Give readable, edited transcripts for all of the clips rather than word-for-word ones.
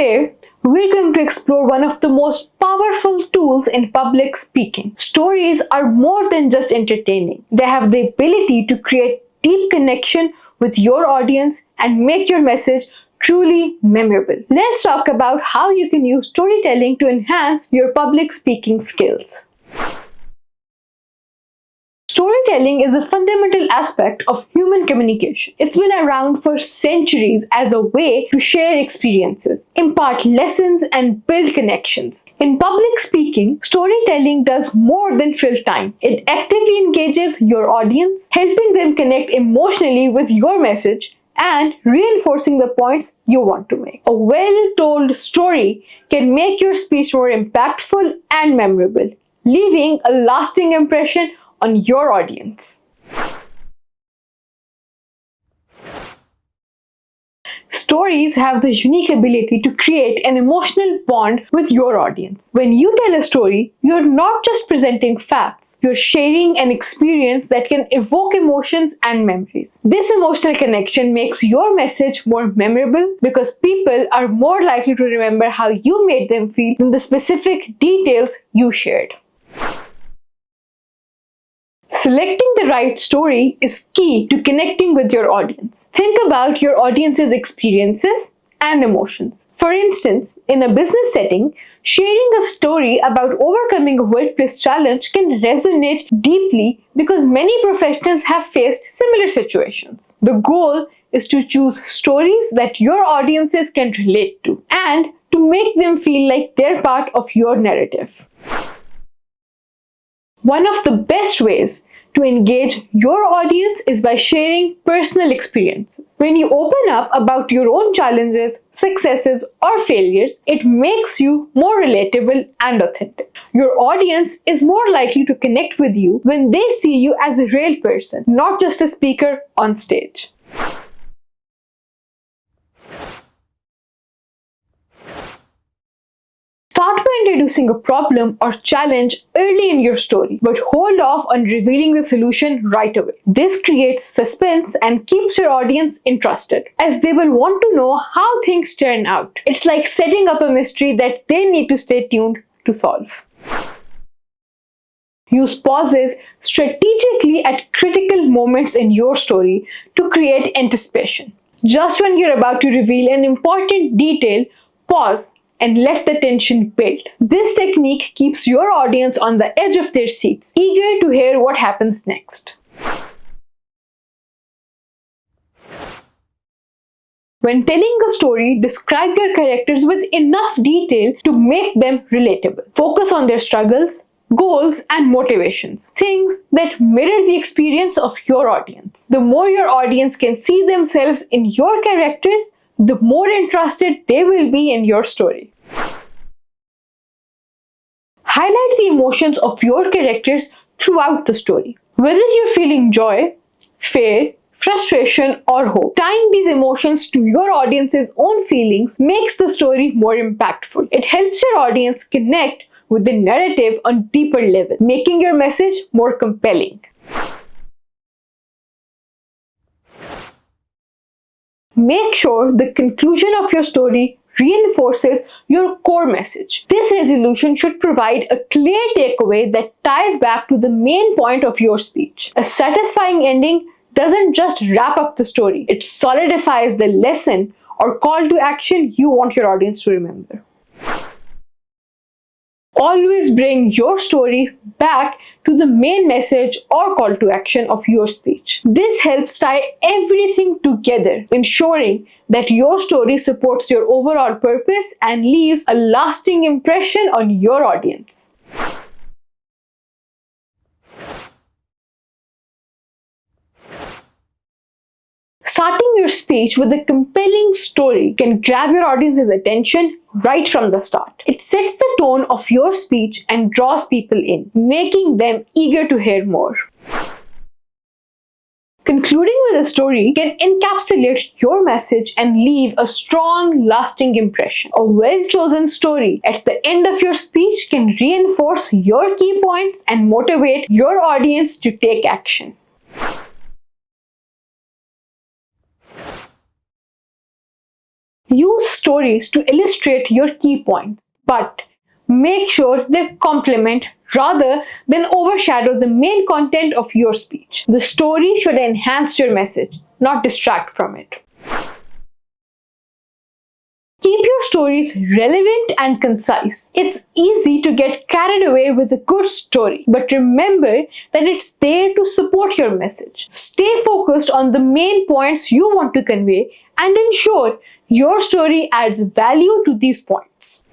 Today, we're going to explore one of the most powerful tools in public speaking. Stories are more than just entertaining. They have the ability to create deep connection with your audience and make your message truly memorable. Let's talk about how you can use storytelling to enhance your public speaking skills. Storytelling is a fundamental aspect of human communication. It's been around for centuries as a way to share experiences, impart lessons, and build connections. In public speaking, storytelling does more than fill time. It actively engages your audience, helping them connect emotionally with your message and reinforcing the points you want to make. A well-told story can make your speech more impactful and memorable, leaving a lasting impression on your audience. Stories have the unique ability to create an emotional bond with your audience. When you tell a story, you're not just presenting facts, you're sharing an experience that can evoke emotions and memories. This emotional connection makes your message more memorable because people are more likely to remember how you made them feel than the specific details you shared. Selecting the right story is key to connecting with your audience. Think about your audience's experiences and emotions. For instance, in a business setting, sharing a story about overcoming a workplace challenge can resonate deeply because many professionals have faced similar situations. The goal is to choose stories that your audiences can relate to and to make them feel like they're part of your narrative. One of the best ways to engage your audience is by sharing personal experiences. When you open up about your own challenges, successes, or failures, it makes you more relatable and authentic. Your audience is more likely to connect with you when they see you as a real person, not just a speaker on stage. Start by introducing a problem or challenge early in your story, but hold off on revealing the solution right away. This creates suspense and keeps your audience interested, as they will want to know how things turn out. It's like setting up a mystery that they need to stay tuned to solve. Use pauses strategically at critical moments in your story to create anticipation. Just when you're about to reveal an important detail, pause and let the tension build. This technique keeps your audience on the edge of their seats, eager to hear what happens next. When telling a story, describe your characters with enough detail to make them relatable. Focus on their struggles, goals, and motivations, things that mirror the experience of your audience. The more your audience can see themselves in your characters, the more interested they will be in your story. Highlight the emotions of your characters throughout the story. Whether you're feeling joy, fear, frustration, or hope, tying these emotions to your audience's own feelings makes the story more impactful. It helps your audience connect with the narrative on deeper level, making your message more compelling. Make sure the conclusion of your story reinforces your core message. This resolution should provide a clear takeaway that ties back to the main point of your speech. A satisfying ending doesn't just wrap up the story, it solidifies the lesson or call to action you want your audience to remember. Always bring your story back to the main message or call to action of your speech. This helps tie everything together, ensuring that your story supports your overall purpose and leaves a lasting impression on your audience. Starting your speech with a compelling story can grab your audience's attention right from the start. It sets the tone of your speech and draws people in, making them eager to hear more. Concluding with a story can encapsulate your message and leave a strong, lasting impression. A well-chosen story at the end of your speech can reinforce your key points and motivate your audience to take action. Use stories to illustrate your key points, but make sure they complement rather than overshadow the main content of your speech. The story should enhance your message, not distract from it. Keep your stories relevant and concise. It's easy to get carried away with a good story, but remember that it's there to support your message. Stay focused on the main points you want to convey and ensure your story adds value to these points.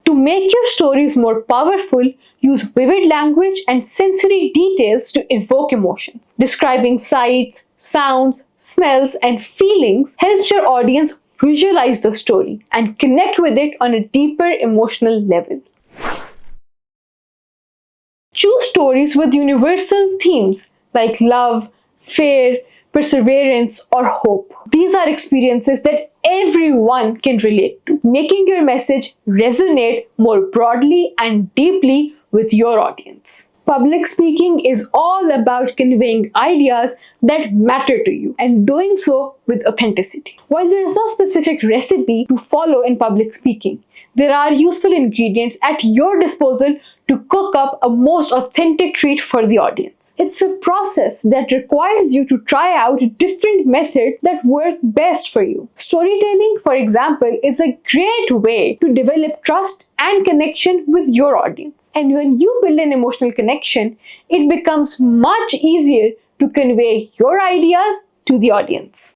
To make your stories more powerful, use vivid language and sensory details to evoke emotions. Describing sights, sounds, smells, and feelings helps your audience visualize the story and connect with it on a deeper emotional level. Choose stories with universal themes like love, fear, perseverance, or hope. These are experiences that everyone can relate to, making your message resonate more broadly and deeply with your audience. Public speaking is all about conveying ideas that matter to you and doing so with authenticity. While there is no specific recipe to follow in public speaking, there are useful ingredients at your disposal to cook up a most authentic treat for the audience. It's a process that requires you to try out different methods that work best for you. Storytelling, for example, is a great way to develop trust and connection with your audience. And when you build an emotional connection, it becomes much easier to convey your ideas to the audience.